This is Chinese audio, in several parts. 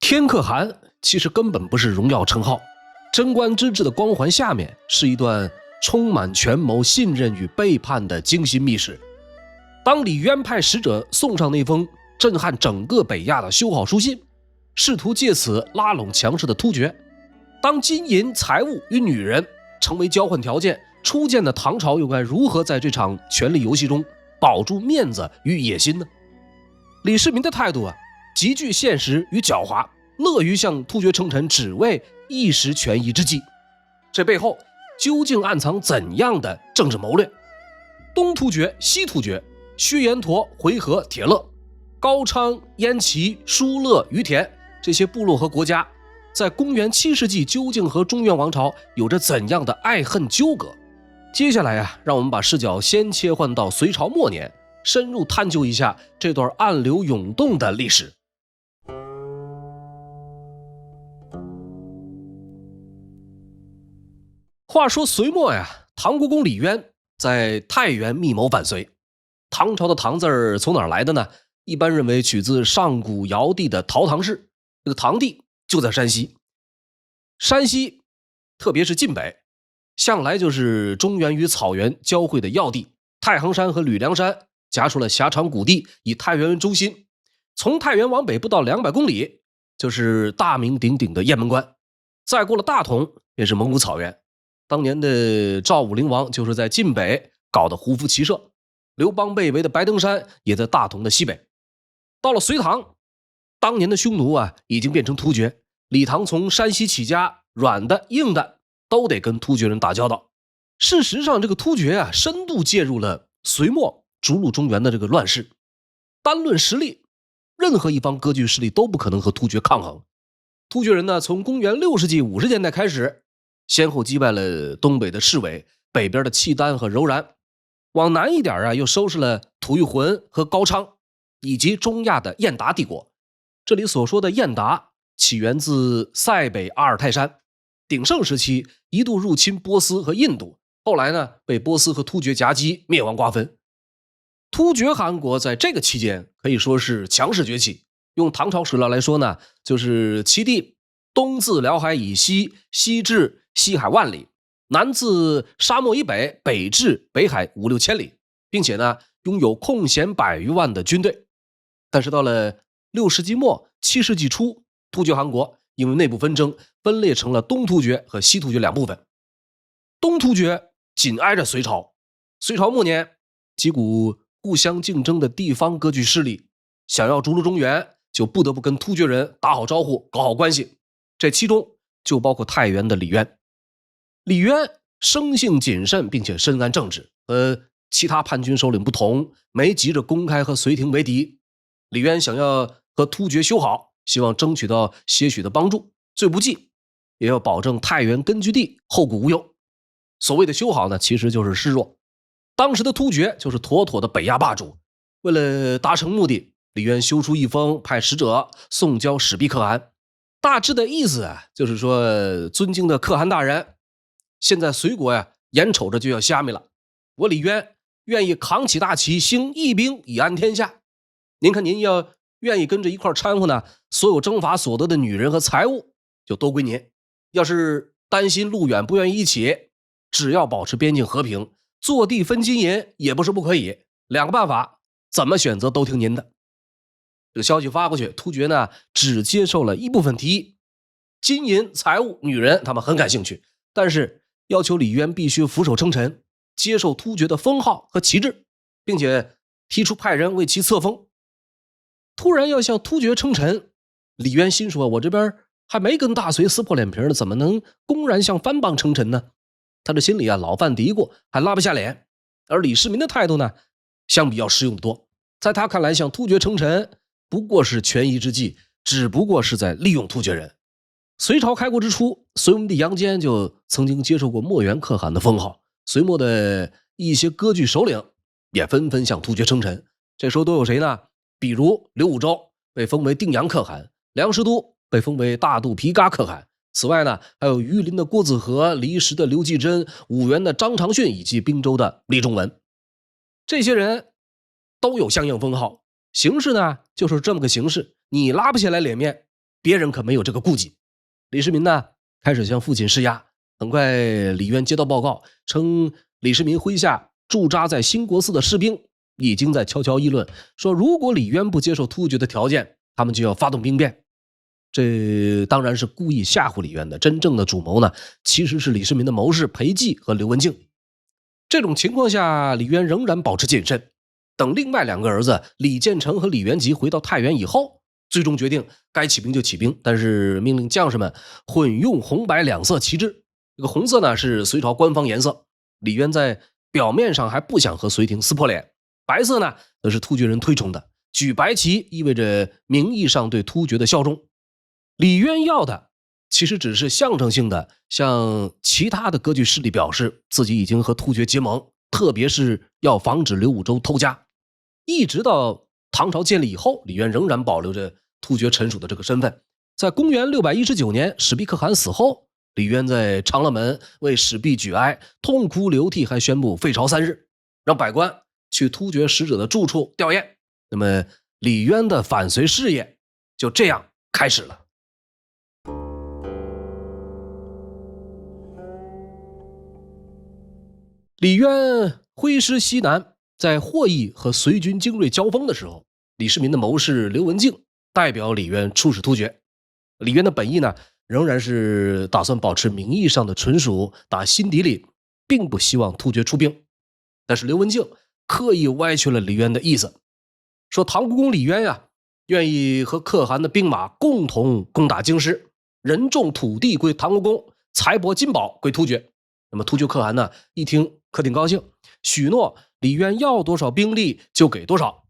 天可汗其实根本不是荣耀称号，贞观之治的光环下面是一段充满权谋、信任与背叛的精心密室。当李渊派使者送上那封震撼整个北亚的修好书信，试图借此拉拢强势的突厥，当金银财物与女人成为交换条件，初建的唐朝又该如何在这场权力游戏中保住面子与野心呢？李世民的态度极具现实与狡猾，乐于向突厥称臣，只为一时权宜之计。这背后究竟暗藏怎样的政治谋略？东突厥、西突厥、薛延陀、回纥、铁勒、高昌、燕齐、疏勒、于田这些部落和国家，在公元7世纪究竟和中原王朝有着怎样的爱恨纠葛？接下来让我们把视角先切换到隋朝末年，深入探究一下这段暗流涌动的历史。话说隋末唐国公李渊在太原密谋反隋。唐朝的唐字从哪儿来的呢？一般认为取自上古尧帝的陶唐氏，这个唐地就在山西。山西特别是晋北，向来就是中原与草原交汇的要地，太行山和吕梁山夹出了狭长谷地，以太原为中心，从太原往北不到200公里就是大名鼎鼎的雁门关，再过了大同便是蒙古草原。当年的赵武灵王就是在晋北搞的胡服骑射，刘邦被围的白登山也在大同的西北。到了隋唐，当年的匈奴已经变成突厥，李唐从山西起家，软的硬的都得跟突厥人打交道。事实上这个突厥深度介入了隋末逐鹿中原的这个乱世。单论实力，任何一方割据势力都不可能和突厥抗衡。突厥人从公元6世纪50年代开始，先后击败了东北的士韦，北边的契丹和柔然，往南一点又收拾了吐谷浑和高昌，以及中亚的燕达帝国。这里所说的燕达起源自塞北阿尔泰山，鼎盛时期一度入侵波斯和印度，后来被波斯和突厥夹击，灭亡瓜分。突厥汗国在这个期间可以说是强势崛起，用唐朝史料来说呢，就是其地东自辽海以西，西至西海万里，南自沙漠以北，北至北海5、6千里，并且拥有空闲100余万的军队。但是到了6世纪末7世纪初，突厥汗国因为内部纷争分裂成了东突厥和西突厥两部分。东突厥紧挨着隋朝，隋朝末年几股互相竞争的地方割据势力想要逐鹿中原，就不得不跟突厥人打好招呼，搞好关系。这其中就包括太原的李渊。李渊生性谨慎，并且深谙政治，和其他叛军首领不同，没急着公开和隋廷为敌。李渊想要和突厥修好，希望争取到些许的帮助，最不济也要保证太原根据地后顾无忧。所谓的修好呢，其实就是示弱。当时的突厥就是妥妥的北亚霸主，为了达成目的，李渊修出一封，派使者送交始毕可汗。大致的意思就是说，尊敬的可汗大人，现在隋国眼瞅着就要消灭了，我李渊愿意扛起大旗，兴义兵以安天下。您看您要愿意跟着一块掺和呢，所有征伐所得的女人和财物就都归您。要是担心路远不愿意一起，只要保持边境和平，坐地分金银也不是不可以。2个办法，怎么选择都听您的。这个消息发过去，突厥只接受了一部分提议，金银财物女人他们很感兴趣，但是要求李渊必须俯首称臣，接受突厥的封号和旗帜，并且提出派人为其册封。突然要向突厥称臣，李渊心说，我这边还没跟大隋撕破脸皮呢，怎么能公然向藩邦称臣呢？他这心里老犯嘀咕，还拉不下脸。而李世民的态度呢，相比要实用多。在他看来，向突厥称臣不过是权宜之计，只不过是在利用突厥人。隋朝开国之初，隋文帝杨坚就曾经接受过墨元可汗的封号，隋末的一些割据首领也纷纷向突厥称臣。这时候都有谁呢？比如刘武周被封为定阳可汗，梁师都被封为大肚皮嘎可汗。此外呢，还有榆林的郭子和、离石的刘继珍、五原的张长训，以及滨州的李仲文。这些人都有相应封号，形式呢就是这么个形式，你拉不下来脸面，别人可没有这个顾忌。李世民呢，开始向父亲施压。很快，李渊接到报告，称李世民麾下驻扎在兴国寺的士兵已经在悄悄议论，说如果李渊不接受突厥的条件，他们就要发动兵变。这当然是故意吓唬李渊的，真正的主谋呢，其实是李世民的谋士裴寂和刘文静。这种情况下，李渊仍然保持谨慎。等另外2个儿子李建成和李元吉回到太原以后，最终决定该起兵就起兵，但是命令将士们混用红白2色旗帜。这个红色呢是隋朝官方颜色，李渊在表面上还不想和隋廷撕破脸，白色呢则是突厥人推崇的，举白旗意味着名义上对突厥的效忠。李渊要的其实只是象征性的向其他的割据势力表示自己已经和突厥结盟，特别是要防止刘武周偷家。一直到唐朝建立以后，李渊仍然保留着突厥臣属的这个身份。在公元619年史毕可汗死后，李渊在长乐门为史毕举哀，痛哭流涕，还宣布废朝3日，让百官去突厥使者的住处吊唁。那么李渊的反隋事业就这样开始了。李渊挥师西南，在霍邑和隋军精锐交锋的时候，李世民的谋士刘文静代表李渊出使突厥。李渊的本意呢，仍然是打算保持名义上的纯属，打心底里并不希望突厥出兵。但是刘文静刻意歪曲了李渊的意思，说唐国公李渊呀，愿意和可汗的兵马共同攻打京师，人众土地归唐国公，财帛金宝归突厥。那么突厥可汗呢，一听可挺高兴，许诺李渊要多少兵力就给多少。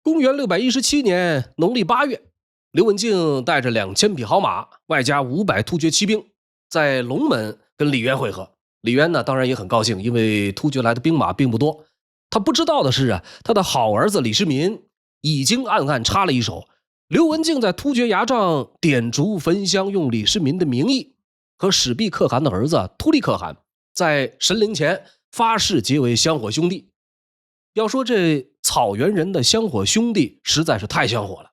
公元617年农历8月，刘文静带着2000匹好马，外加500突厥骑兵，在龙门跟李渊会合。李渊呢，当然也很高兴，因为突厥来的兵马并不多。他不知道的是啊，他的好儿子李世民已经暗暗插了一手。刘文静在突厥牙帐点烛焚香，用李世民的名义和史毕可汗的儿子突利可汗在神灵前发誓结为香火兄弟。要说这草原人的香火兄弟实在是太香火了。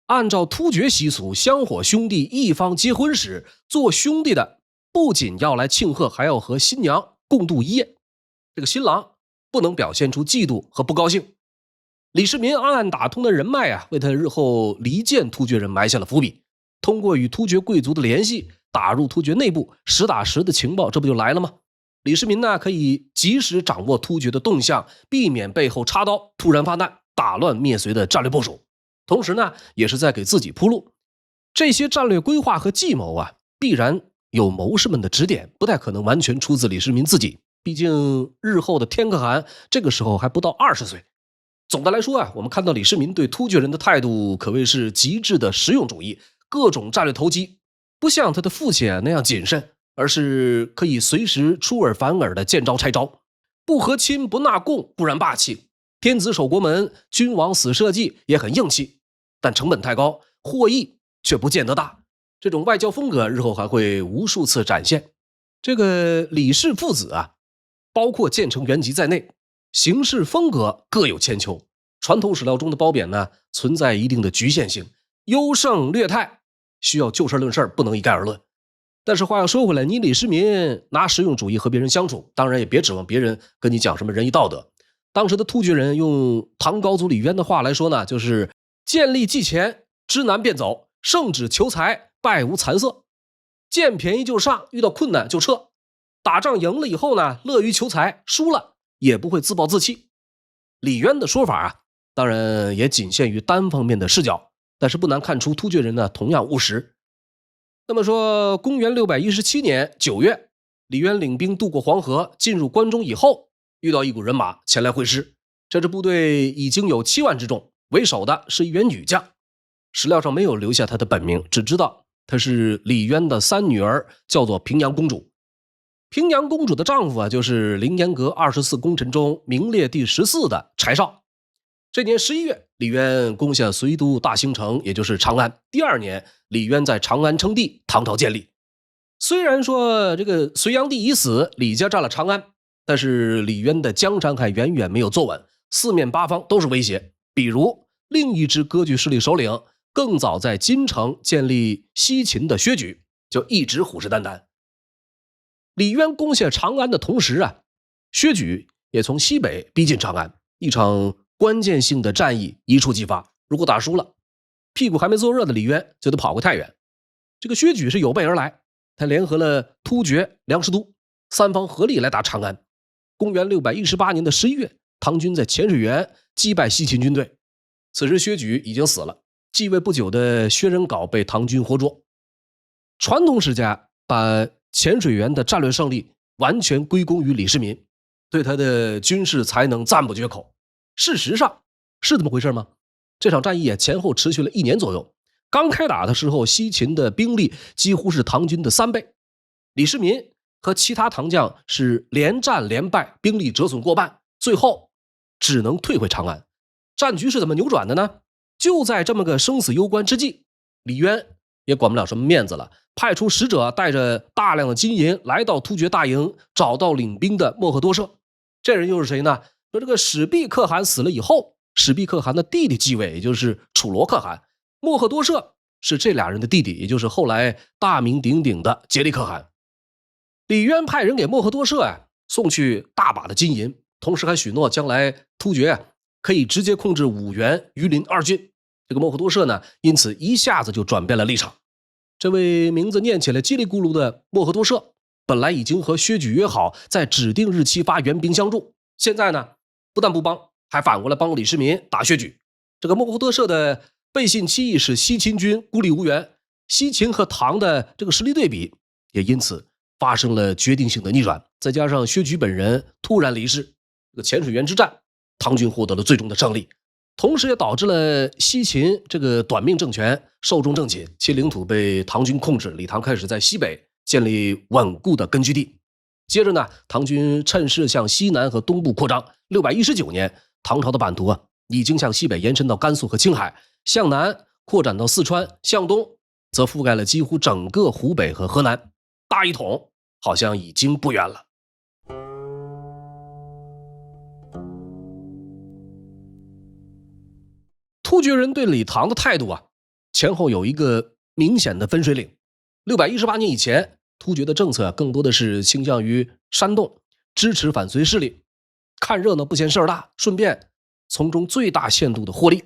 按照突厥习俗，香火兄弟一方结婚时，做兄弟的不仅要来庆贺，还要和新娘共度一夜。这个新郎不能表现出嫉妒和不高兴。李世民暗暗打通的人脉啊，为他日后离间突厥人埋下了伏笔。通过与突厥贵族的联系，打入突厥内部，实打实的情报，这不就来了吗？李世民呢，可以及时掌握突厥的动向，避免背后插刀，突然发难，打乱灭隋的战略部署。同时呢，也是在给自己铺路。这些战略规划和计谋啊，必然有谋士们的指点，不太可能完全出自李世民自己。毕竟日后的天可汗这个时候还不到20岁。总的来说啊，我们看到李世民对突厥人的态度可谓是极致的实用主义，各种战略投机，不像他的父亲那样谨慎，而是可以随时出尔反尔的见招拆招。不和亲不纳贡固然霸气，天子守国门，君王死社稷也很硬气，但成本太高，获益却不见得大。这种外交风格日后还会无数次展现。这个李氏父子啊，包括建成、元吉在内，行事风格各有千秋。传统史料中的褒贬呢，存在一定的局限性，优胜劣汰，需要就事论事，不能一概而论。但是话要说回来，你李世民拿实用主义和别人相处，当然也别指望别人跟你讲什么仁义道德。当时的突厥人用唐高祖李渊的话来说呢，就是见利计钱，知难便走，圣旨求财，败无残色。见便宜就上，遇到困难就撤。打仗赢了以后呢，乐于求财，输了也不会自暴自弃。李渊的说法啊，当然也仅限于单方面的视角，但是不难看出突厥人呢同样务实。那么说，公元617年9月，李渊领兵渡过黄河，进入关中以后，遇到一股人马前来会师。这支部队已经有7万之众，为首的是一员女将。史料上没有留下她的本名，只知道她是李渊的3女儿，叫做平阳公主。平阳公主的丈夫啊，就是凌烟阁24功臣中名列第14的柴绍。这年11月，李渊攻下隋都大兴城，也就是长安。第2年，李渊在长安称帝，唐朝建立。虽然说这个隋炀帝已死，李家占了长安，但是李渊的江山还远远没有坐稳，四面八方都是威胁。比如另一支割据势力首领更早在金城建立西秦的薛举就一直虎视眈眈。李渊攻下长安的同时啊，薛举也从西北逼近长安，一场关键性的战役一触即发。如果打输了，屁股还没坐热的李渊就得跑回太原。这个薛举是有备而来，他联合了突厥、梁师都三方合力来打长安。公元618年的11月，唐军在浅水园击败西秦军队。此时薛举已经死了，继位不久的薛仁杲被唐军活捉。传统史家把浅水园的战略胜利完全归功于李世民，对他的军事才能赞不绝口。事实上是这么回事吗？这场战役前后持续了1年左右。刚开打的时候，西秦的兵力几乎是唐军的3倍。李世民和其他唐将是连战连败，兵力折损过半，最后只能退回长安。战局是怎么扭转的呢？就在这么个生死攸关之际，李渊也管不了什么面子了，派出使者带着大量的金银来到突厥大营，找到领兵的莫贺多舍。这人又是谁呢？说这个始毕可汗死了以后，始毕可汗的弟弟继位，也就是楚罗可汗。莫贺多舍是这俩人的弟弟，也就是后来大名鼎鼎的颉利可汗。李渊派人给莫贺多舍送去大把的金银，同时还许诺将来突厥可以直接控制五原、榆林2郡。这个莫贺多舍呢，因此一下子就转变了立场。这位名字念起来叽里咕噜的莫贺多舍，本来已经和薛举约好在指定日期发援兵相助，现在呢，不但不帮，还反过来帮李世民打薛举。这个莫贺多舍的背信弃义使西秦军孤立无援，西秦和唐的这个实力对比也因此发生了决定性的逆转。再加上薛举本人突然离世，这个浅水园之战，唐军获得了最终的胜利，同时也导致了西秦这个短命政权寿终正寝，其领土被唐军控制，李唐开始在西北建立稳固的根据地。接着呢，唐军趁势向西南和东部扩张。619年，唐朝的版图已经向西北延伸到甘肃和青海，向南扩展到四川，向东则覆盖了几乎整个湖北和河南，大一统好像已经不远了。突厥人对李唐的态度前后有一个明显的分水岭。618年以前，突厥的政策更多的是倾向于煽动、支持反隋势力，看热闹不嫌事儿大，顺便从中最大限度的获利。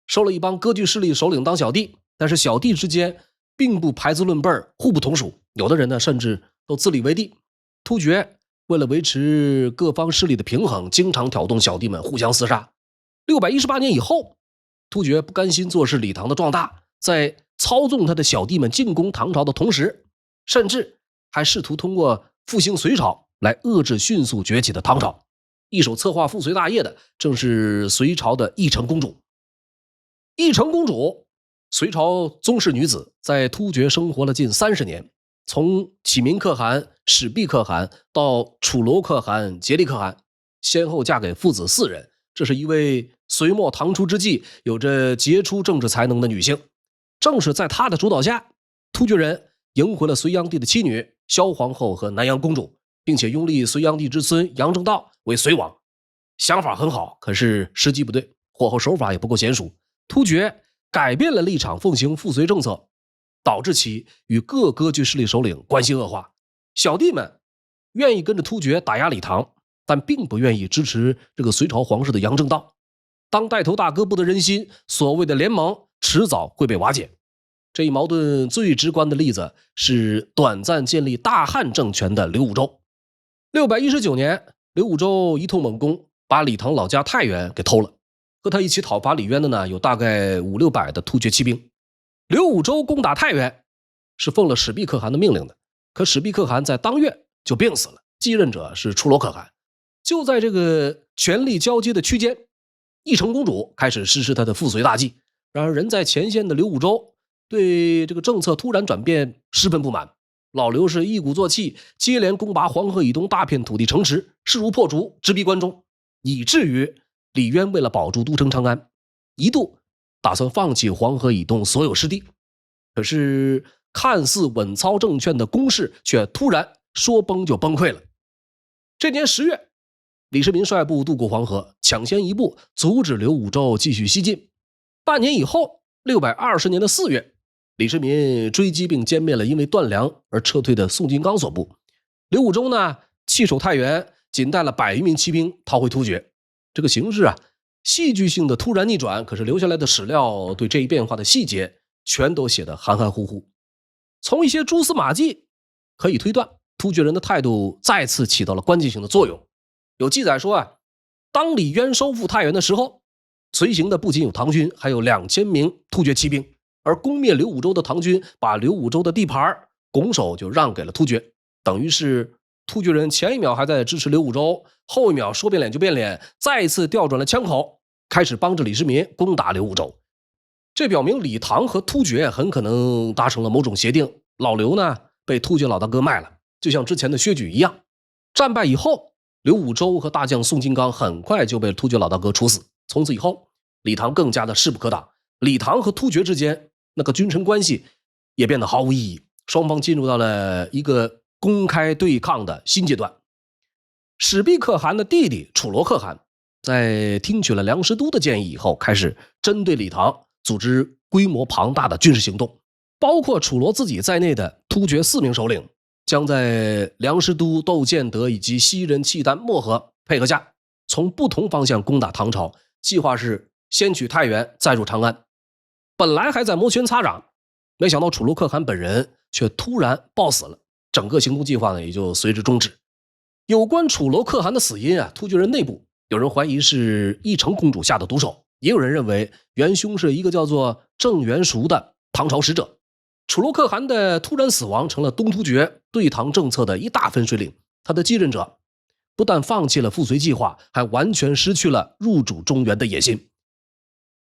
收了一帮割据势力首领当小弟，但是小弟之间并不排资论辈儿，互不同属，有的人呢甚至都自立为帝。突厥为了维持各方势力的平衡，经常挑动小弟们互相厮杀。618年以后，突厥不甘心坐视李唐的壮大，在操纵他的小弟们进攻唐朝的同时，甚至还试图通过复兴隋朝来遏制迅速崛起的唐朝。一手策划复隋大业的正是隋朝的义成公主。义成公主，隋朝宗室女子，在突厥生活了近30年，从启明可汗、始毕可汗到楚罗可汗、颉利可汗，先后嫁给父子4人。这是一位隋末唐初之际有着杰出政治才能的女性。正是在她的主导下，突厥人迎回了隋炀帝的妻女萧皇后和南阳公主，并且拥立隋炀帝之孙杨正道为隋王。想法很好，可是时机不对，火候手法也不够娴熟。突厥改变了立场，奉行复隋政策，导致其与各割据势力首领关系恶化。小弟们愿意跟着突厥打压李唐，但并不愿意支持这个隋朝皇室的杨正道。当带头大哥不得人心，所谓的联盟迟早会被瓦解。这一矛盾最直观的例子是短暂建立大汉政权的刘武周。619年，刘武周一通猛攻，把李唐老家太原给偷了。和他一起讨伐李渊的呢，有大概500-600的突厥骑兵。刘武周攻打太原是奉了始毕可汗的命令的，可始毕可汗在当月就病死了，继任者是楚罗可汗。就在这个权力交接的区间，义成公主开始实施她的复隋大计。然而人在前线的刘武周对这个政策突然转变十分不满，老刘是一鼓作气，接连攻拔黄河以东大片土地城池，势如破竹，直逼关中，以至于李渊为了保住都城长安，一度打算放弃黄河以东所有失地。可是看似稳操政权的攻势却突然说崩就崩溃了。这年10月，李世民率部渡过黄河，抢先一步阻止刘武周继续西进。半年以后， 620年的4月，李世民追击并歼灭了因为断粮而撤退的宋金刚所部。刘武周呢，弃守太原，仅带了100余名骑兵逃回突厥。这个形势啊，戏剧性的突然逆转，可是留下来的史料对这一变化的细节全都写得含含糊糊。从一些蛛丝马迹可以推断，突厥人的态度再次起到了关键性的作用。有记载说啊，当李渊收复太原的时候，随行的不仅有唐军，还有2000名突厥骑兵，而攻灭刘武周的唐军把刘武周的地盘拱手就让给了突厥，等于是突厥人前一秒还在支持刘武周，后一秒说变脸就变脸，再一次调转了枪口，开始帮着李世民攻打刘武周。这表明李唐和突厥很可能达成了某种协定，老刘呢被突厥老大哥卖了，就像之前的薛举一样。战败以后，刘武周和大将宋金刚很快就被突厥老大哥处死。从此以后，李唐更加的势不可挡，李唐和突厥之间那个君臣关系也变得毫无意义，双方进入到了一个公开对抗的新阶段。始毕可汗的弟弟楚罗可汗在听取了梁师都的建议以后，开始针对李唐组织规模庞大的军事行动，包括楚罗自己在内的突厥4名首领将在梁师都、窦建德以及西人契丹、漠河配合下，从不同方向攻打唐朝，计划是先取太原，再入长安。本来还在摩拳擦掌，没想到楚罗可汗本人却突然暴死了，整个行动计划呢也就随之终止。有关楚罗可汗的死因啊，突厥人内部有人怀疑是义成公主下的毒手，也有人认为元凶是一个叫做郑元赎的唐朝使者。楚罗可汗的突然死亡成了东突厥对唐政策的一大分水岭，他的继任者不但放弃了复隋计划，还完全失去了入主中原的野心。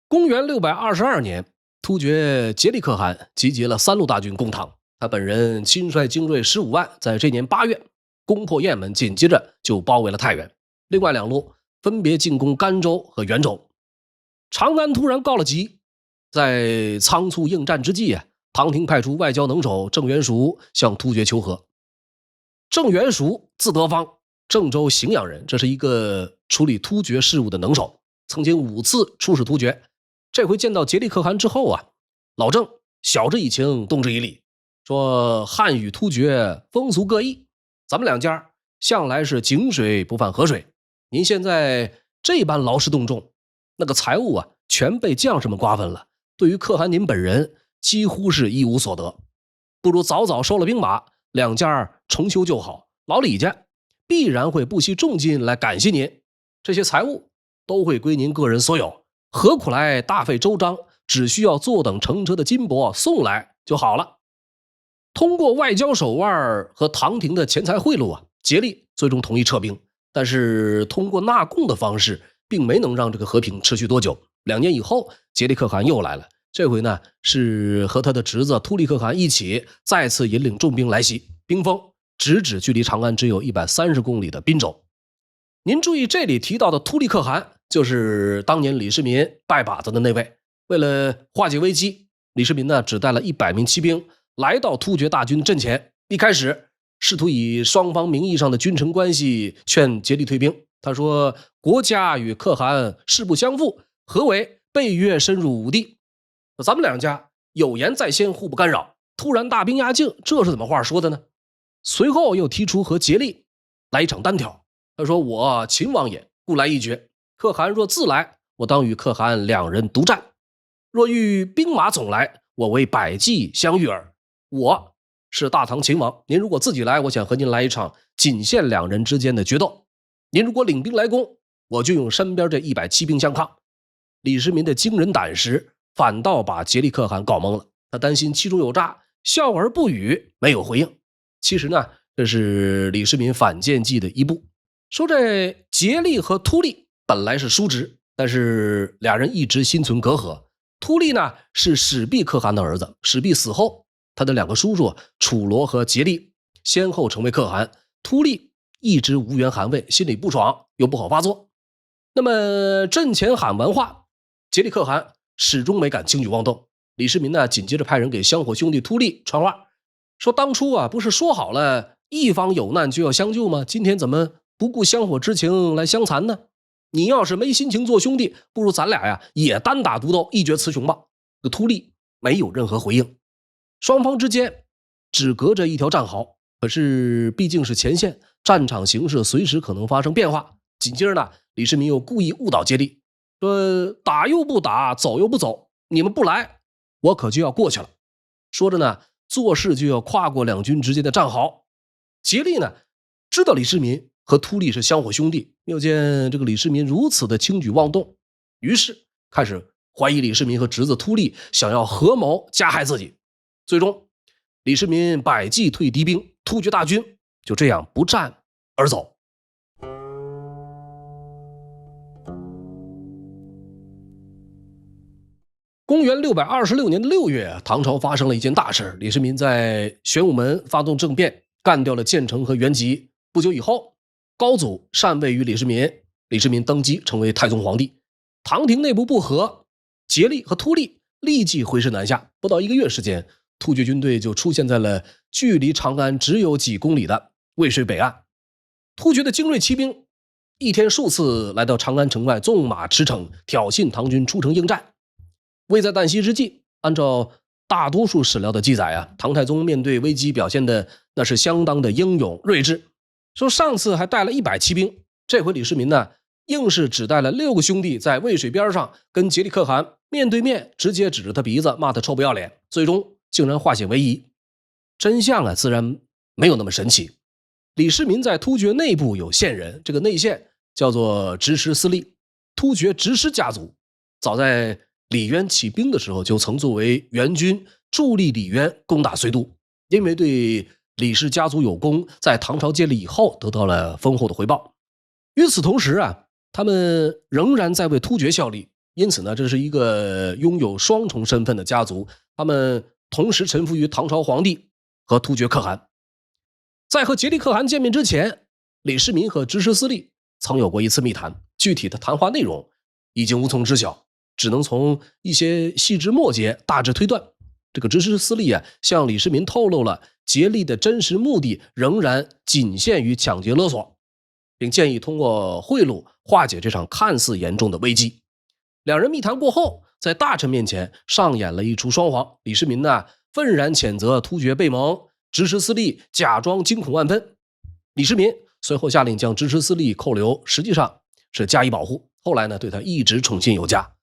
公元622年，突厥颉利可汗集结了3路大军攻唐，他本人亲率精锐15万，在这年8月攻破雁门，紧接着就包围了太原。另外2路分别进攻甘州和元州。长安突然告了急，在仓促应战之际啊，唐廷派出外交能手郑元赎向突厥求和。郑元赎字德芳，郑州荥阳人，这是一个处理突厥事务的能手，曾经5次出使突厥。这回见到颉利可汗之后啊，老郑晓之以情，动之以理，说汉与突厥风俗各异，咱们2家向来是井水不犯河水，您现在这般劳师动众，那个财物啊全被将士们瓜分了，对于可汗您本人几乎是一无所得，不如早早收了兵马，2家重修旧好，老李家必然会不惜重金来感谢您，这些财物都会归您个人所有，何苦来大费周章，只需要坐等乘车的金帛送来就好了。通过外交手腕和唐廷的钱财贿赂啊，颉利最终同意撤兵，但是通过纳贡的方式并没能让这个和平持续多久。2年以后，颉利可汗又来了，这回呢是和他的侄子突利可汗一起再次引领重兵来袭，兵锋直指距离长安只有130公里的滨州。您注意这里提到的突利可汗就是当年李世民拜把子的那位。为了化解危机，李世民呢只带了100名骑兵来到突厥大军阵前，一开始试图以双方名义上的君臣关系劝颉利退兵。他说国家与可汗势不相负，何为背约深入吴地，咱们2家有言在先，互不干扰，突然大兵压境，这是怎么话说的呢？随后又提出和颉利来一场单挑，他说我秦王也，故来一决，可汗若自来，我当与可汗2人独战，若遇兵马总来，我为百骑相遇耳。我是大唐秦王，您如果自己来，我想和您来一场仅限2人之间的决斗，您如果领兵来攻，我就用身边这100骑兵相抗。李世民的惊人胆识反倒把颉利可汗搞懵了，他担心其中有诈，笑而不语，没有回应。其实呢，这是李世民反间计的一步。说这颉利和突利本来是叔侄，但是2人一直心存隔阂。突利呢是始毕可汗的儿子，始毕死后，他的2个叔叔楚罗和颉利先后成为可汗，突利一直无缘汗位，心里不爽又不好发作。那么阵前喊完话，颉利可汗始终没敢轻举妄动。李世民呢紧接着派人给香火兄弟突利传话，说当初啊不是说好了一方有难就要相救吗？今天怎么不顾香火之情来相残呢？你要是没心情做兄弟，不如咱俩呀也单打独斗，一决雌雄吧。秃利没有任何回应，双方之间只隔着一条战壕，可是毕竟是前线，战场形势随时可能发生变化。紧接着呢，李世民又故意误导竭力，说打又不打，走又不走，你们不来，我可就要过去了。说着呢，做事就要跨过两军之间的战壕。竭力呢，知道李世民和秃利是香火兄弟，又见这个李世民如此的轻举妄动，于是开始怀疑李世民和侄子秃利想要合谋加害自己。最终李世民百计退敌兵，突厥大军就这样不战而走。公元626年的6月，唐朝发生了一件大事，李世民在玄武门发动政变，干掉了建成和元吉。不久以后，高祖禅位于李世民，李世民登基成为太宗皇帝。唐廷内部不和，竭力和秃利立即回师南下，不到1个月时间，突厥军队就出现在了距离长安只有几公里的渭水北岸。突厥的精锐骑兵一天数次来到长安城外，纵马驰骋，挑衅唐军出城应战。危在旦夕之际，按照大多数史料的记载啊，唐太宗面对危机表现的那是相当的英勇睿智。说上次还带了100骑兵，这回李世民呢，硬是只带了6个兄弟在渭水边上跟竭力可汗面对面，直接指着他鼻子骂他臭不要脸，最终竟然化险为夷。真相啊，自然没有那么神奇。李世民在突厥内部有线人，这个内线叫做执师司隶，突厥执师家族早在李渊起兵的时候就曾作为援军助力李渊攻打睢都，因为对李氏家族有功，在唐朝建立以后得到了丰厚的回报。与此同时啊，他们仍然在为突厥效力，因此呢，这是一个拥有双重身份的家族，他们同时臣服于唐朝皇帝和突厥可汗。在和竭力可汗见面之前，李世民和执师司隶曾有过一次密谈，具体的谈话内容已经无从知晓，只能从一些细枝末节大致推断。这个执师司隶啊，向李世民透露了竭力的真实目的仍然仅限于抢劫勒索，并建议通过贿赂化解这场看似严重的危机。两人密谈过后，在大臣面前上演了一出双簧。李世民呢，愤然谴责突厥背盟，执师司隶假装惊恐万分。李世民随后下令将执师司隶扣留，实际上是加以保护。后来呢，对他一直宠信有加。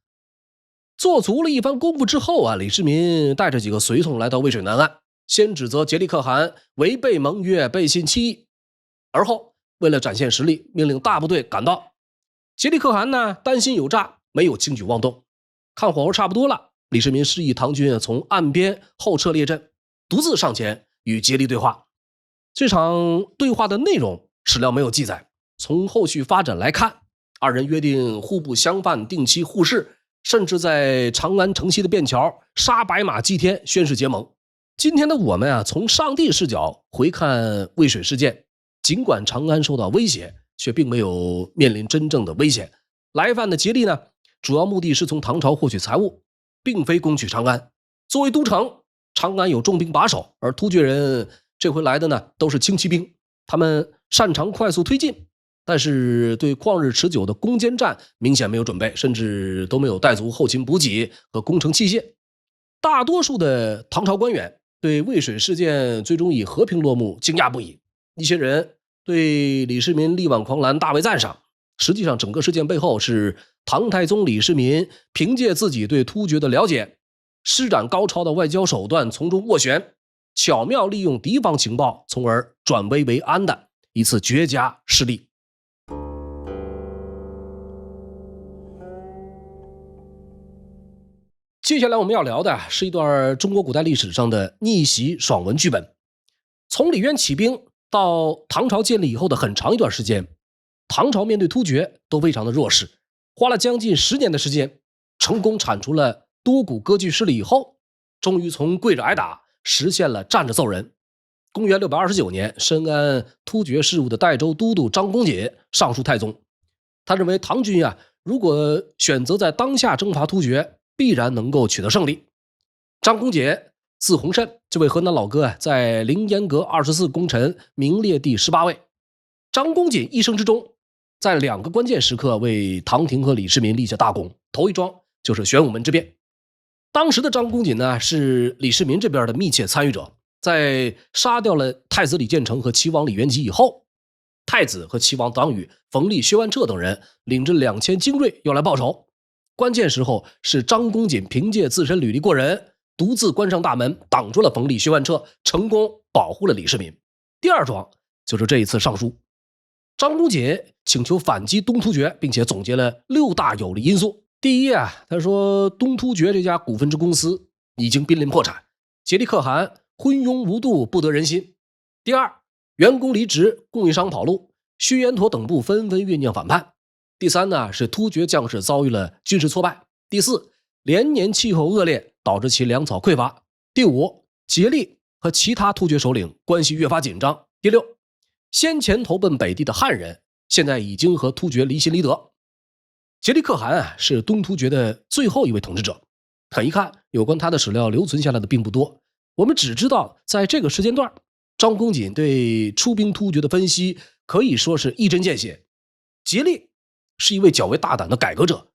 做足了一番功夫之后啊，李世民带着几个随从来到渭水南岸，先指责竭力可汗违背盟约，背信弃义，而后为了展现实力，命令大部队赶到。竭力可汗呢，担心有诈，没有轻举妄动。看火候差不多了，李世民示意唐军从岸边后撤列阵，独自上前与竭力对话。这场对话的内容史料没有记载，从后续发展来看，二人约定互不相犯，定期互市，甚至在长安城西的便桥杀白马祭天，宣誓结盟。今天的我们啊，从上帝视角回看渭水事件，尽管长安受到威胁，却并没有面临真正的危险。来犯的竭力呢，主要目的是从唐朝获取财物，并非攻取长安。作为都城，长安有重兵把守，而突厥人这回来的呢，都是轻骑兵，他们擅长快速推进，但是对旷日持久的攻坚战明显没有准备，甚至都没有带足后勤补给和工程器械。大多数的唐朝官员对渭水事件最终以和平落幕惊讶不已，一些人对李世民力挽狂澜大为赞赏。实际上整个事件背后是唐太宗李世民凭借自己对突厥的了解，施展高超的外交手段，从中斡旋，巧妙利用敌方情报，从而转危为安的一次绝佳事例。接下来我们要聊的是一段中国古代历史上的逆袭爽文剧本。从李渊起兵到唐朝建立以后的很长一段时间，唐朝面对突厥都非常的弱势，花了将近10年的时间，成功铲除了多股割据势力以后，终于从跪着挨打实现了站着揍人。公元629年，深谙突厥事务的代州都督张公瑾上书太宗，他认为唐军啊，如果选择在当下征伐突厥，必然能够取得胜利。张公瑾字洪慎，这位河南老哥啊，在凌烟阁24功臣名列第18位。张公瑾一生之中，在2个关键时刻为唐廷和李世民立下大功。头一桩就是玄武门之变。当时的张公瑾呢，是李世民这边的密切参与者，在杀掉了太子李建成和齐王李元吉以后，太子和齐王党羽冯立、薛万彻等人领着2000精锐要来报仇。关键时候是张公瑾凭借自身履历过人，独自关上大门，挡住了冯立、薛万彻，成功保护了李世民。第二桩就是这一次上书，张公瑾请求反击东突厥，并且总结了6大有利因素。第一他说东突厥这家股份制公司已经濒临破产，竭力可汗昏庸无度，不得人心。第二，员工离职，供应商跑路，薛延陀等部纷纷酝酿反叛。第三是突厥将士遭遇了军事挫败。第四，连年气候恶劣，导致其粮草匮乏。第五，竭力和其他突厥首领关系越发紧张。第六，先前投奔北地的汉人现在已经和突厥离心离德。竭力可汗是东突厥的最后一位统治者，很遗憾，有关他的史料留存下来的并不多。我们只知道在这个时间段，张公瑾对出兵突厥的分析可以说是一针见血。竭力是一位较为大胆的改革者，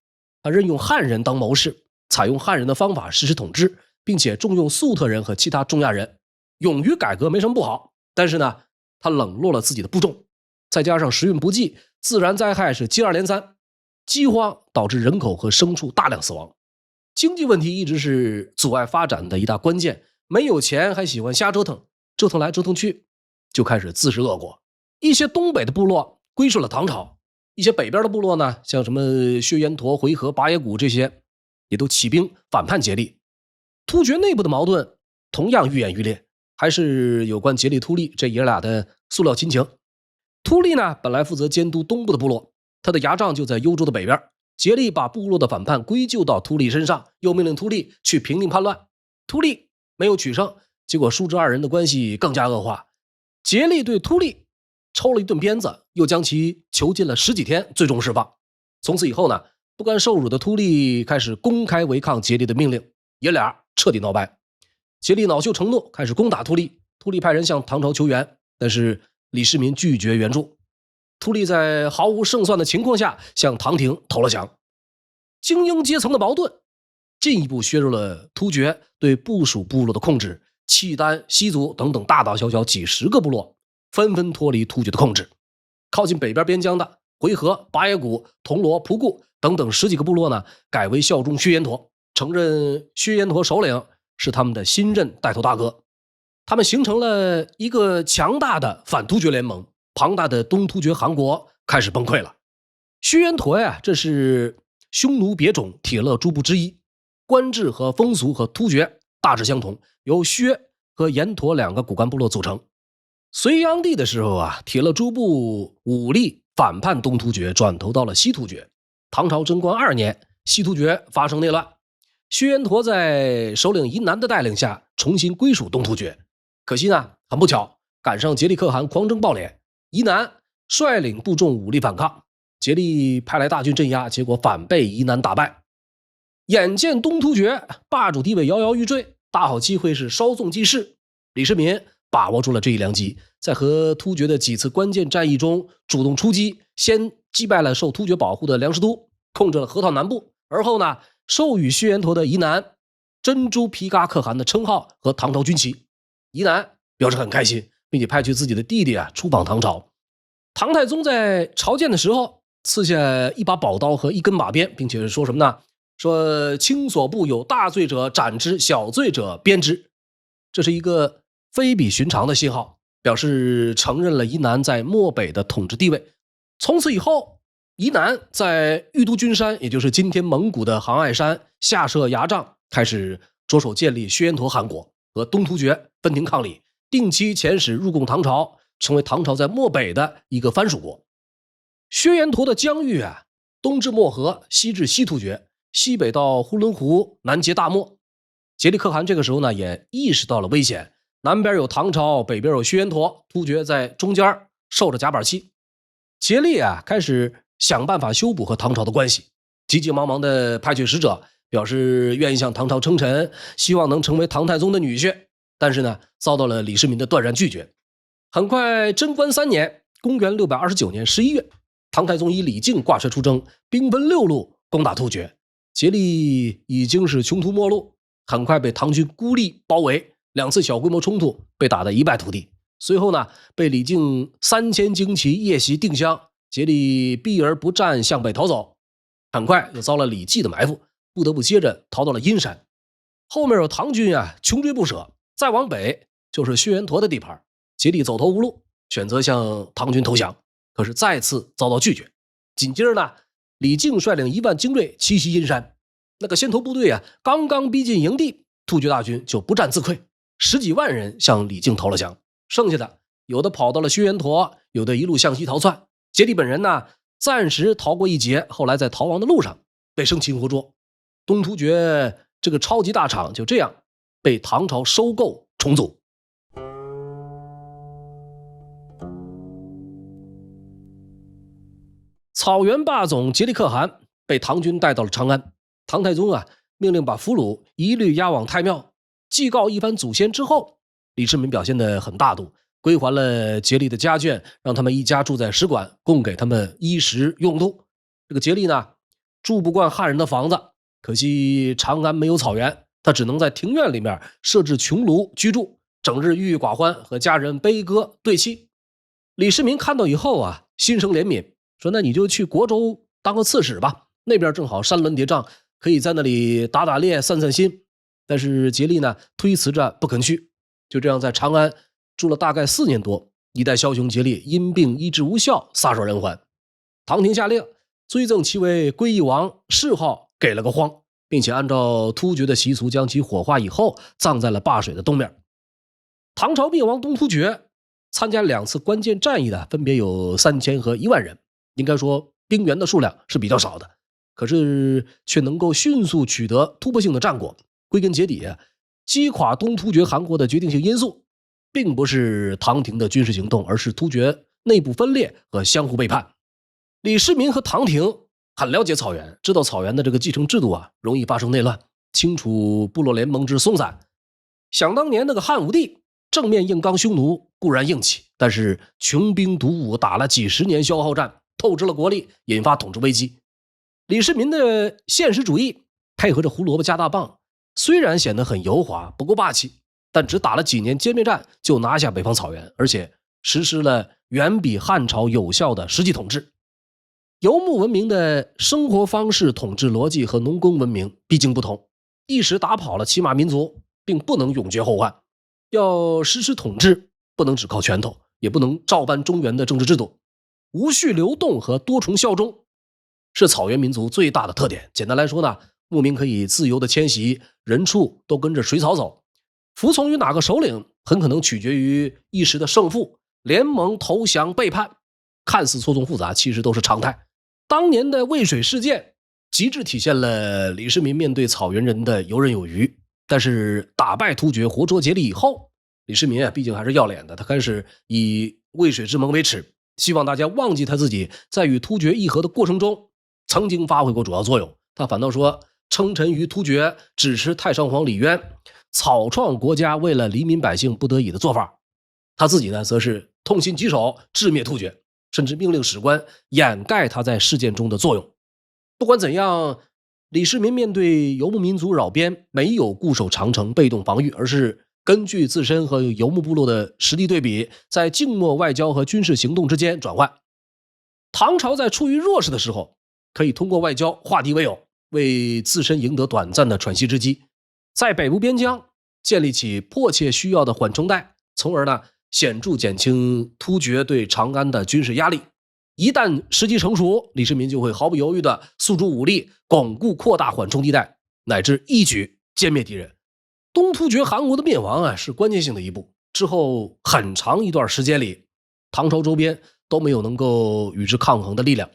他任用汉人当谋士，采用汉人的方法实施统治，并且重用粟特人和其他中亚人，勇于改革没什么不好。但是呢，他冷落了自己的部众，再加上时运不济，自然灾害是接二连三，饥荒导致人口和牲畜大量死亡。经济问题一直是阻碍发展的一大关键，没有钱还喜欢瞎折腾，折腾来折腾去，就开始自食恶果。一些东北的部落归顺了唐朝，一些北边的部落呢，像什么薛延陀、回纥、拔野谷这些，也都起兵反叛竭力。突厥内部的矛盾同样愈演愈烈，还是有关竭力、突利这爷俩的塑料亲情。突利呢，本来负责监督东部的部落，他的牙帐就在幽州的北边。竭力把部落的反叛归咎到突利身上，又命令突利去平定叛乱。突利没有取胜，结果叔侄二人的关系更加恶化。竭力对突利抽了一顿鞭子，又将其囚禁了10几天，最终释放。从此以后呢，不甘受辱的突利开始公开违抗竭力的命令，爷俩彻底闹掰。竭力恼羞成怒，开始攻打突利。突利派人向唐朝求援，但是李世民拒绝援助。突利在毫无胜算的情况下向唐廷投了降。精英阶层的矛盾进一步削弱了突厥对部属部落的控制，契丹、西族等等大大小小几十个部落纷纷脱离突厥的控制。靠近北边边疆的回纥、拔野谷、铜锣、蒲固等等10几个部落呢，改为效忠薛延陀，承认薛延陀首领是他们的新任带头大哥。他们形成了一个强大的反突厥联盟，庞大的东突厥汗国开始崩溃了。薛延陀这是匈奴别种铁勒诸部之一，官制和风俗和突厥大致相同，由薛和延陀2个骨干部落组成。隋炀帝的时候铁勒诸部武力反叛东突厥，转投到了西突厥。唐朝贞观2年，西突厥发生内乱，薛延陀在首领疑南的带领下重新归属东突厥。可惜呢，很不巧，赶上竭力可汗狂征暴敛，疑南率领部众武力反抗，竭力派来大军镇压，结果反被疑南打败。眼见东突厥霸主地位摇摇欲坠，大好机会是稍纵即逝。李世民把握住了这一良机，在和突厥的几次关键战役中主动出击，先击败了受突厥保护的梁师都，控制了河套南部，而后呢，授予薛延陀的疑南珍珠皮嘎可汗的称号和唐朝军旗。疑南表示很开心，并且派去自己的弟弟出访唐朝。唐太宗在朝见的时候赐下一把宝刀和一根马鞭，并且说什么呢？说卿所部有大罪者斩之，小罪者鞭之。这是一个非比寻常的信号，表示承认了疑南在漠北的统治地位。从此以后，疑南在玉都君山，也就是今天蒙古的杭爱山下设牙帐，开始着手建立薛延陀汗国，和东突厥分庭抗礼，定期遣使入贡唐朝，成为唐朝在漠北的一个藩属国。薛延陀的疆域东至漠河，西至西突厥，西北到呼伦湖，南接大漠。竭力可汗这个时候呢，也意识到了危险，南边有唐朝，北边有薛延陀，突厥在中间受着夹板气。竭力开始想办法修补和唐朝的关系，急急忙忙的派去使者，表示愿意向唐朝称臣，希望能成为唐太宗的女婿。但是呢，遭到了李世民的断然拒绝。很快，贞观3年，公元629年11月，唐太宗以李靖挂帅出征，兵分6路攻打突厥。竭力已经是穷途末路，很快被唐军孤立包围，2次小规模冲突被打得一败涂地。随后呢，被李靖3000精骑夜袭定襄，竭力避而不战，向北逃走。很快又遭了李绩的埋伏，不得不接着逃到了阴山。后面有唐军穷追不舍，再往北就是薛延陀的地盘，竭力走投无路，选择向唐军投降，可是再次遭到拒绝。紧接着呢，李靖率领1万精锐奇袭阴山，那个先头部队刚刚逼近营地，突厥大军就不战自溃，10几万人向李靖投了降，剩下的有的跑到了薛延陀，有的一路向西逃窜。节里本人呢，暂时逃过一劫，后来在逃亡的路上被生擒活捉。东突厥这个超级大厂就这样被唐朝收购重组。草原霸总颉利可汗被唐军带到了长安，唐太宗命令把俘虏一律押往太庙，祭告一番祖先之后，李世民表现得很大度，归还了颉利的家眷，让他们一家住在使馆，供给他们衣食用度。这个颉利呢，住不惯汉人的房子，可惜长安没有草原，他只能在庭院里面设置穹庐居住，整日郁郁寡欢，和家人悲歌对泣。李世民看到以后心生怜悯，说那你就去国州当个刺史吧，那边正好山峦叠嶂，可以在那里打打猎散散心。但是颉利呢推辞着不肯去，就这样在长安住了大概4年多，一代枭雄颉利因病医治无效，撒手人寰。唐廷下令追赠其为归义王，谥号给了个荒，并且按照突厥的习俗将其火化以后葬在了灞水的东面。唐朝灭亡东突厥，参加2次关键战役的分别有3000和1万人，应该说兵员的数量是比较少的，可是却能够迅速取得突破性的战果。归根结底击垮东突厥汗国的决定性因素并不是唐廷的军事行动，而是突厥内部分裂和相互背叛。李世民和唐廷很了解草原，知道草原的这个继承制度容易发生内乱，清楚部落联盟之松散。想当年那个汉武帝正面硬刚匈奴固然硬气，但是穷兵黩武，打了几十年消耗战，透支了国力，引发统治危机。李世民的现实主义配合着胡萝卜加大棒，虽然显得很油滑不够霸气，但只打了几年歼灭战就拿下北方草原，而且实施了远比汉朝有效的实际统治。游牧文明的生活方式、统治逻辑和农耕文明毕竟不同，一时打跑了骑马民族并不能永绝后患，要实施统治不能只靠拳头，也不能照搬中原的政治制度。无序流动和多重效忠是草原民族最大的特点。简单来说呢，牧民可以自由的迁徙，人畜都跟着水草走，服从于哪个首领很可能取决于一时的胜负，联盟、投降、背叛看似错综复杂，其实都是常态。当年的渭水事件极致体现了李世民面对草原人的游刃有余。但是打败突厥活捉颉利以后，李世民毕竟还是要脸的，他开始以渭水之盟为耻，希望大家忘记他自己在与突厥议和的过程中曾经发挥过主要作用。他反倒说称臣于突厥，只持太上皇李渊，草创国家为了黎民百姓不得已的做法。他自己呢，则是痛心疾首，制灭突厥，甚至命令史官掩盖他在事件中的作用。不管怎样，李世民面对游牧民族扰边，没有固守长城被动防御，而是根据自身和游牧部落的实力对比，在静默外交和军事行动之间转换。唐朝在处于弱势的时候，可以通过外交化敌为友，为自身赢得短暂的喘息之机，在北部边疆建立起迫切需要的缓冲带，从而呢显著减轻突厥对长安的军事压力。一旦时机成熟，李世民就会毫不犹豫地诉诸武力，巩固扩大缓冲地带，乃至一举歼灭敌人。东突厥汗国的灭亡是关键性的一步，之后很长一段时间里，唐朝周边都没有能够与之抗衡的力量。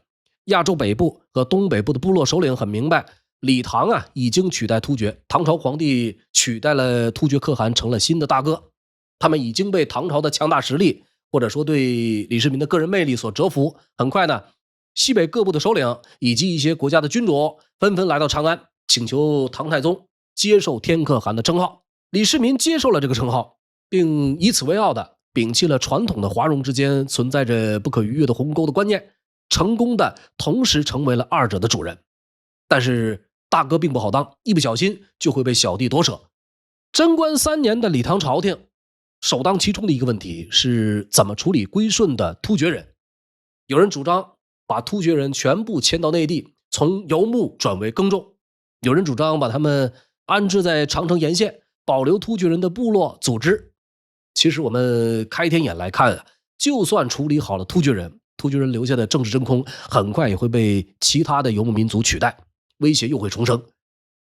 亚洲北部和东北部的部落首领很明白，李唐已经取代突厥，唐朝皇帝取代了突厥可汗，成了新的大哥。他们已经被唐朝的强大实力，或者说对李世民的个人魅力所折服。很快呢，西北各部的首领以及一些国家的君主纷纷来到长安，请求唐太宗接受天可汗的称号。李世民接受了这个称号，并以此为傲的摒弃了传统的华容之间存在着不可逾越的鸿沟的观念，成功的同时成为了二者的主人。但是大哥并不好当，一不小心就会被小弟夺舍。贞观3年的李唐朝廷首当其冲的一个问题是怎么处理归顺的突厥人。有人主张把突厥人全部迁到内地，从游牧转为耕种；有人主张把他们安置在长城沿线，保留突厥人的部落组织。其实我们开天眼来看，就算处理好了突厥人留下的政治真空很快也会被其他的游牧民族取代，威胁又会重生。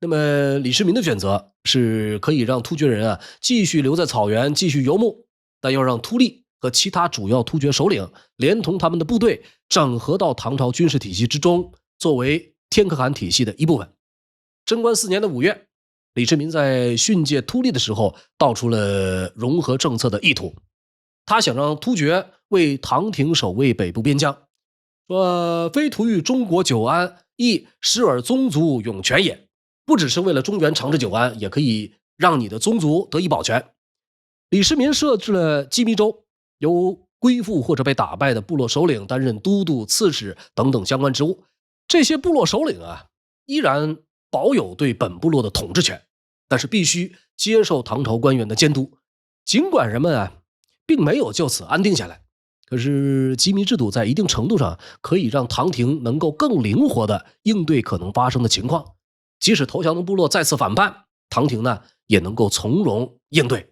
那么李世民的选择是可以让突厥人继续留在草原继续游牧，但要让突利和其他主要突厥首领连同他们的部队整合到唐朝军事体系之中，作为天可汗体系的一部分。贞观4年的5月，李世民在训诫突利的时候道出了融合政策的意图。他想让突厥为唐廷守卫北部边疆，说非图欲中国久安，亦使尔宗族永全也。不只是为了中原长治久安，也可以让你的宗族得以保全。李世民设置了羁縻州，由归附或者被打败的部落首领担任都督、刺史等等相关职务。这些部落首领依然保有对本部落的统治权，但是必须接受唐朝官员的监督。尽管人们并没有就此安定下来，可是羁縻制度在一定程度上可以让唐廷能够更灵活地应对可能发生的情况。即使投降的部落再次反叛，唐廷也能够从容应对。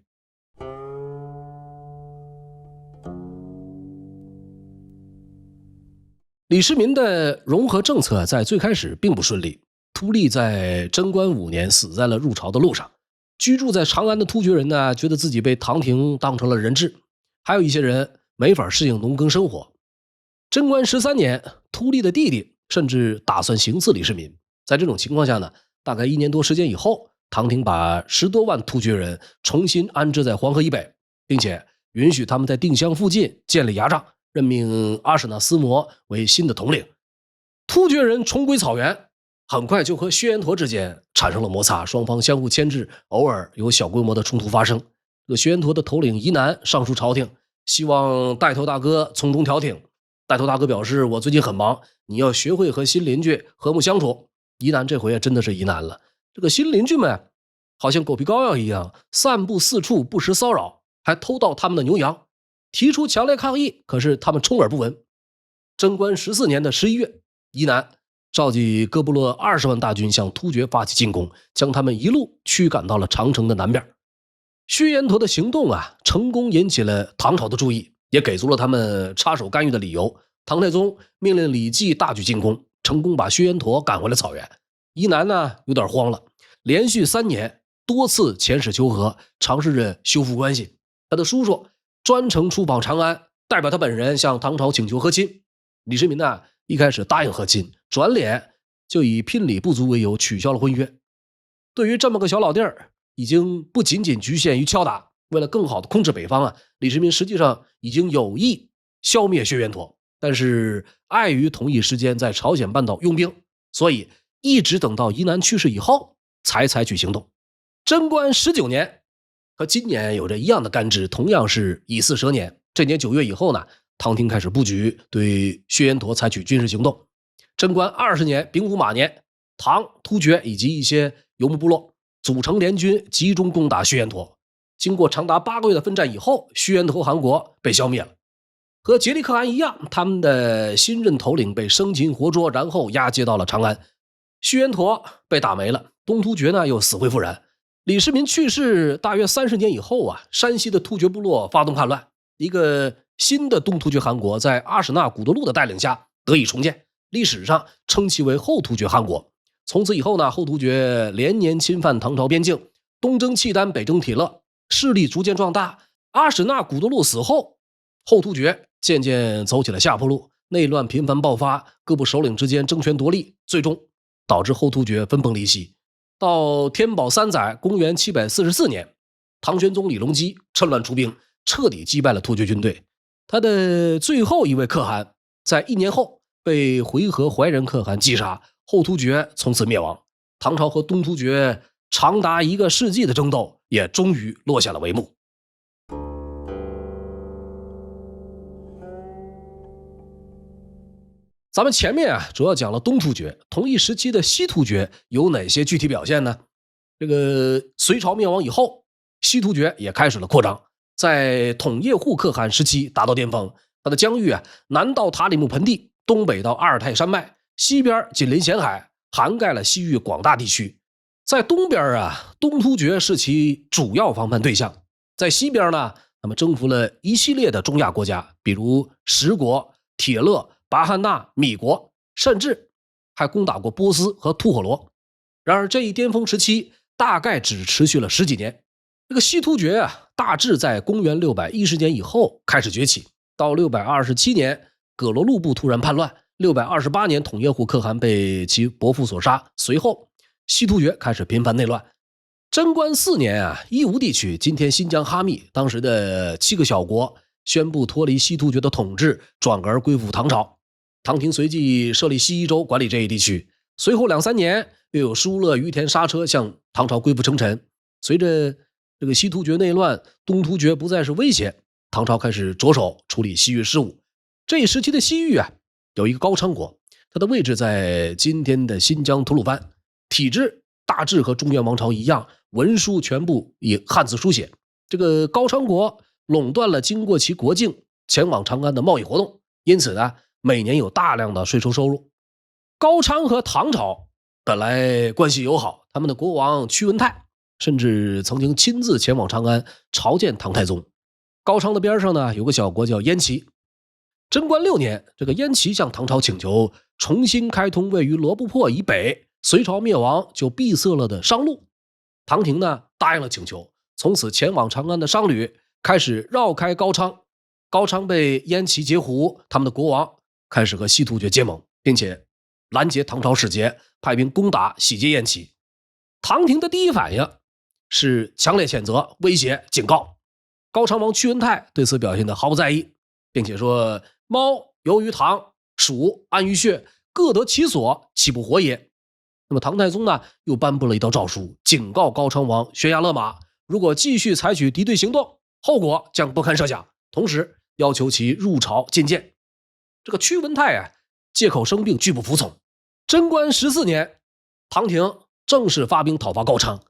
李世民的融合政策在最开始并不顺利。突利在贞观5年死在了入朝的路上。居住在长安的突厥人觉得自己被唐廷当成了人质，还有一些人没法适应农耕生活。贞观13年，突利的弟弟甚至打算行刺李世民。在这种情况下大概1年多时间以后，唐廷把10多万突厥人重新安置在黄河以北，并且允许他们在定襄附近建立牙帐，任命阿史那思摩为新的统领。突厥人重归草原，很快就和薛延陀之间产生了摩擦，双方相互牵制，偶尔有小规模的冲突发生。薛延陀的头领疑难上书朝廷，希望带头大哥从中调停。带头大哥表示，我最近很忙，你要学会和新邻居和睦相处。疑难这回真的是疑难了，这个新邻居们好像狗皮膏药一样，散布四处，不时骚扰，还偷盗他们的牛羊，提出强烈抗议，可是他们充耳不闻。贞观14年的11月，疑难召集各部落20万大军向突厥发起进攻，将他们一路驱赶到了长城的南边。薛延陀的行动成功引起了唐朝的注意，也给足了他们插手干预的理由。唐太宗命令李继大举进攻，成功把薛延陀赶回了草原。疑难有点慌了，连续3年多次遣使求和，尝试着修复关系。他的叔叔专程出访长安，代表他本人向唐朝请求和亲。李世民一开始答应和亲，转脸就以聘礼不足为由取消了婚约。对于这么个小老弟儿，已经不仅仅局限于敲打。为了更好的控制北方李世民实际上已经有意消灭薛延陀，但是碍于同一时间在朝鲜半岛用兵，所以一直等到疑难去世以后才采取行动。贞观19年和今年有着一样的干支，同样是乙巳蛇年。这年9月以后唐廷开始布局，对薛延陀采取军事行动。贞观20年丙午马年，唐、突厥以及一些游牧部落组成联军，集中攻打薛延陀。经过长达8个月的奋战以后，薛延陀汗国被消灭了。和杰里可汗一样，他们的新任头领被生擒活捉，然后押解到了长安。薛延陀被打没了，东突厥又死灰复燃。李世民去世大约30年以后山西的突厥部落发动叛乱，一个新的东突厥汗国在阿史那古德禄的带领下得以重建，历史上称其为后突厥汗国。从此以后后突厥连年侵犯唐朝边境，东征契丹，北征铁勒，势力逐渐壮大。阿史那古德禄死后，后突厥渐渐走起了下坡路，内乱频繁爆发，各部首领之间争权夺利，最终导致后突厥分崩离析。到天宝3载，公元744年，唐玄宗李隆基趁乱出兵，彻底击败了突厥军队。他的最后一位可汗在1年后被回纥怀仁可汗击杀，后突厥从此灭亡。唐朝和东突厥长达1个世纪的争斗也终于落下了帷幕。咱们前面主要讲了东突厥，同一时期的西突厥有哪些具体表现呢？这个隋朝灭亡以后，西突厥也开始了扩张，在统叶护可汗时期达到巅峰。它的疆域南到塔里木盆地，东北到阿尔泰山脉，西边紧邻咸海，涵盖了西域广大地区。在东边东突厥是其主要防范对象，在西边呢，那么征服了一系列的中亚国家，比如十国、铁勒、拔汉纳、米国，甚至还攻打过波斯和吐火罗。然而这一巅峰时期大概只持续了10几年。这个西突厥大致在公元610年以后开始崛起，到627年葛罗禄部突然叛乱，628年统叶护可汗被其伯父所杀，随后西突厥开始频繁内乱。贞观4年伊吾地区今天新疆哈密当时的7个小国宣布脱离西突厥的统治，转而归附唐朝。唐廷随即设立西夷州管理这一地区，随后2-3年又有疏勒、于田、莎车向唐朝归附称臣。随着这个西突厥内乱，东突厥不再是威胁，唐朝开始着手处理西域事务。这一时期的西域有一个高昌国，它的位置在今天的新疆吐鲁番，体制大致和中原王朝一样，文书全部以汉字书写。这个高昌国垄断了经过其国境前往长安的贸易活动，因此呢，每年有大量的税收收入。高昌和唐朝本来关系友好，他们的国王屈文泰甚至曾经亲自前往长安朝见唐太宗。高昌的边上呢，有个小国叫燕齐。贞观6年，这个燕齐向唐朝请求重新开通位于罗布泊以北隋朝灭亡就闭塞了的商路。唐廷呢答应了请求，从此前往长安的商旅开始绕开高昌。高昌被燕齐截胡，他们的国王开始和西突厥结盟，并且拦截唐朝使节，派兵攻打洗劫燕齐。唐廷的第一反应是强烈谴责、威胁、警告。高昌王屈文泰对此表现得毫不在意，并且说：猫游于堂，鼠安于穴，各得其所，岂不活也？那么唐太宗呢，又颁布了一道诏书，警告高昌王悬崖勒马，如果继续采取敌对行动，后果将不堪设想，同时要求其入朝觐见。这个屈文泰借口生病，拒不服从。贞观14年，唐廷正式发兵讨伐高昌。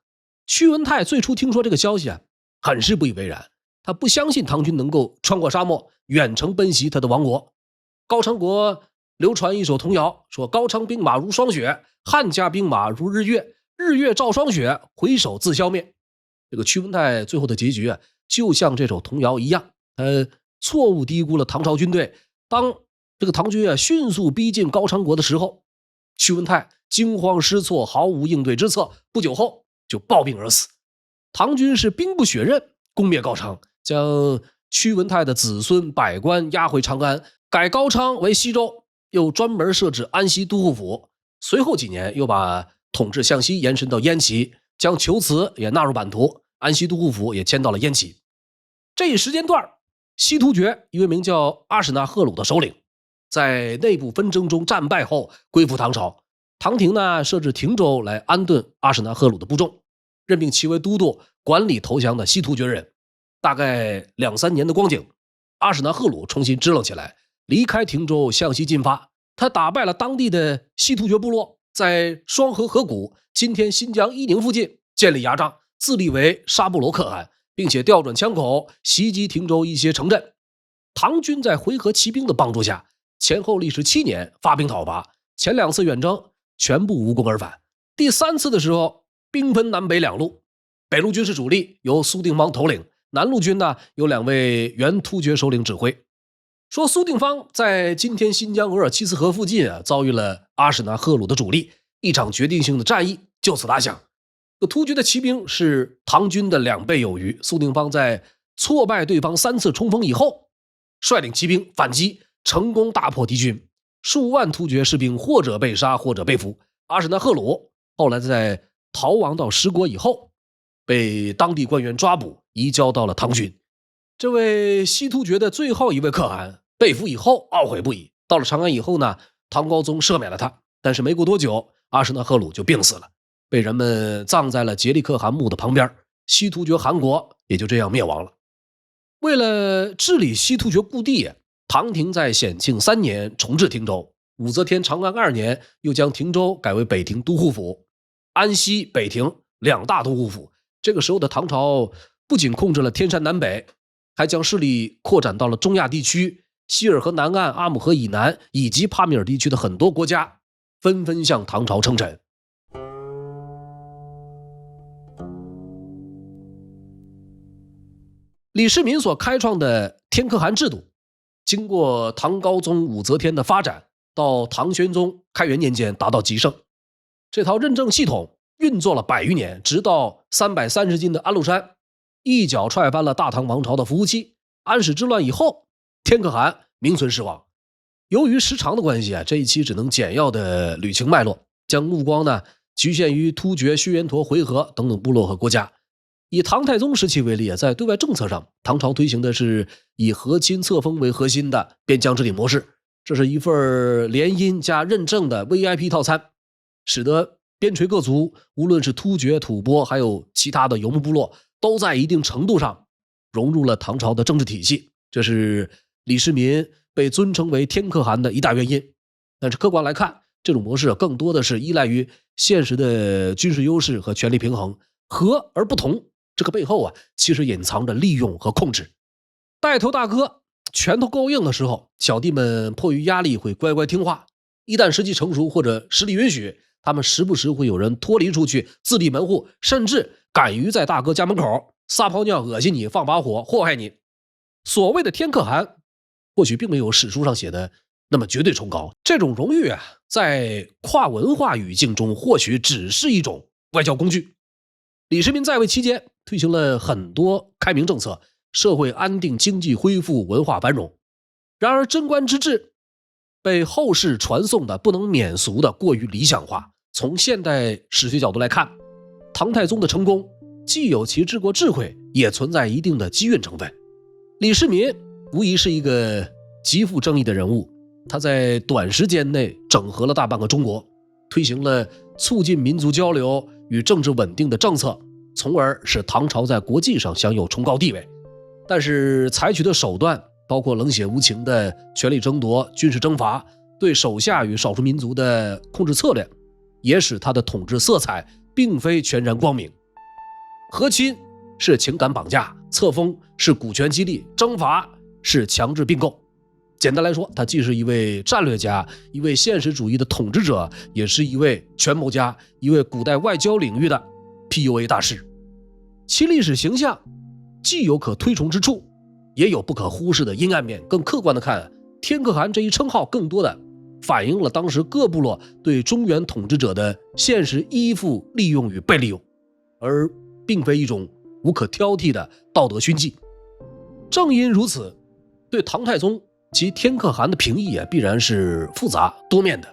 屈文泰最初听说这个消息很是不以为然，他不相信唐军能够穿过沙漠远程奔袭他的亡国。高昌国流传一首童谣，说高昌兵马如霜雪，汉家兵马如日月，日月照霜雪，回首自消灭。这个屈文泰最后的结局就像这首童谣一样，他错误低估了唐朝军队。当这个唐军迅速逼近高昌国的时候，屈文泰惊慌失措，毫无应对之策，不久后就暴病而死。唐军是兵不血刃攻灭高昌，将屈文泰的子孙百官押回长安，改高昌为西州，又专门设置安西都护府。随后几年又把统治向西延伸到燕齐，将求辞也纳入版图，安西都护府也迁到了燕齐。这一时间段，西突厥一位名叫阿史那赫鲁的首领，在内部纷争中战败后归附唐朝。唐廷呢设置廷州来安顿阿史那赫鲁的部众，任命其为都督，管理投降的西突厥人。大概2-3年的光景，阿史那赫鲁重新支棱起来，离开廷州向西进发。他打败了当地的西突厥部落，在双河河谷今天新疆伊宁附近建立牙帐，自立为沙布罗可汗，并且调转枪口袭击廷州一些城镇。唐军在回纥骑兵的帮助下，前后历时7年发兵讨伐，前2次远征全部无功而返。第3次的时候，兵分南北2路，北路军是主力，由苏定方头领，南路军呢由2位原突厥首领指挥。说苏定方在今天新疆额尔齐斯河附近遭遇了阿史那赫鲁的主力，一场决定性的战役就此打响。突厥的骑兵是唐军的2倍有余，苏定方在挫败对方3次冲锋以后，率领骑兵反击，成功大破敌军，数万突厥士兵或者被杀，或者被俘。阿史那赫鲁后来在逃亡到十国以后，被当地官员抓捕，移交到了唐军。这位西突厥的最后一位可汗被俘以后懊悔不已，到了长安以后呢，唐高宗赦免了他，但是没过多久，阿史那赫鲁就病死了，被人们葬在了杰利可汗墓的旁边，西突厥汗国也就这样灭亡了。为了治理西突厥故地，唐廷在显庆3年重置汀州，武则天长安2年，又将停州改为北庭都护府，安西、北庭2大都护府。这个时候的唐朝不仅控制了天山南北，还将势力扩展到了中亚地区、希尔河南岸、阿姆河以南以及帕米尔地区的很多国家，纷纷向唐朝称臣。李世民所开创的天可汗制度，经过唐高宗武则天的发展，到唐玄宗开元年间达到极盛。这套认证系统运作了100余年，直到330斤的安禄山一脚踹翻了大唐王朝的服务器。安史之乱以后，天可汗名存实亡。由于时长的关系这一期只能简要的捋清脉络，将目光呢局限于突厥、薛延陀、回纥等等部落和国家。以唐太宗时期为例，在对外政策上，唐朝推行的是以和亲册封为核心的边疆治理模式，这是一份联姻加认证的 VIP 套餐，使得边陲各族，无论是突厥、吐蕃，还有其他的游牧部落，都在一定程度上融入了唐朝的政治体系。这是李世民被尊称为天可汗的一大原因。但是客观来看，这种模式更多的是依赖于现实的军事优势和权力平衡，和而不同。这个背后其实隐藏着利用和控制。带头大哥拳头够硬的时候，小弟们迫于压力会乖乖听话。一旦时机成熟或者实力允许，他们时不时会有人脱离出去自立门户，甚至敢于在大哥家门口撒泡尿恶心你，放把火祸害你。所谓的天可汗或许并没有史书上写的那么绝对崇高，这种荣誉在跨文化语境中或许只是一种外交工具。李世民在位期间推行了很多开明政策，社会安定，经济恢复，文化繁荣。然而贞观之治被后世传颂的不能免俗的过于理想化。从现代史学角度来看，唐太宗的成功既有其治国智慧，也存在一定的机运成分。李世民无疑是一个极富争议的人物，他在短时间内整合了大半个中国，推行了促进民族交流与政治稳定的政策，从而使唐朝在国际上享有崇高地位。但是采取的手段包括冷血无情的权力争夺、军事征伐，对手下与少数民族的控制策略，也使他的统治色彩并非全然光明。和亲是情感绑架，册封是股权激励，征伐是强制并购。简单来说，他既是一位战略家，一位现实主义的统治者，也是一位权谋家，一位古代外交领域的 PUA 大师。其历史形象既有可推崇之处，也有不可忽视的阴暗面。更客观的看，天可汗这一称号更多的反映了当时各部落对中原统治者的现实依附、利用与被利用，而并非一种无可挑剔的道德勋迹。正因如此，对唐太宗及天可汗的评议必然是复杂多面的。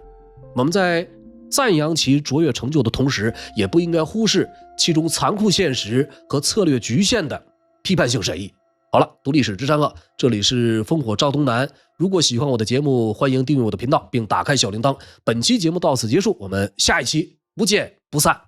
我们在赞扬其卓越成就的同时，也不应该忽视其中残酷现实和策略局限的批判性审议。好了，读历史知善恶，这里是烽火照东南。如果喜欢我的节目，欢迎订阅我的频道并打开小铃铛。本期节目到此结束，我们下一期不见不散。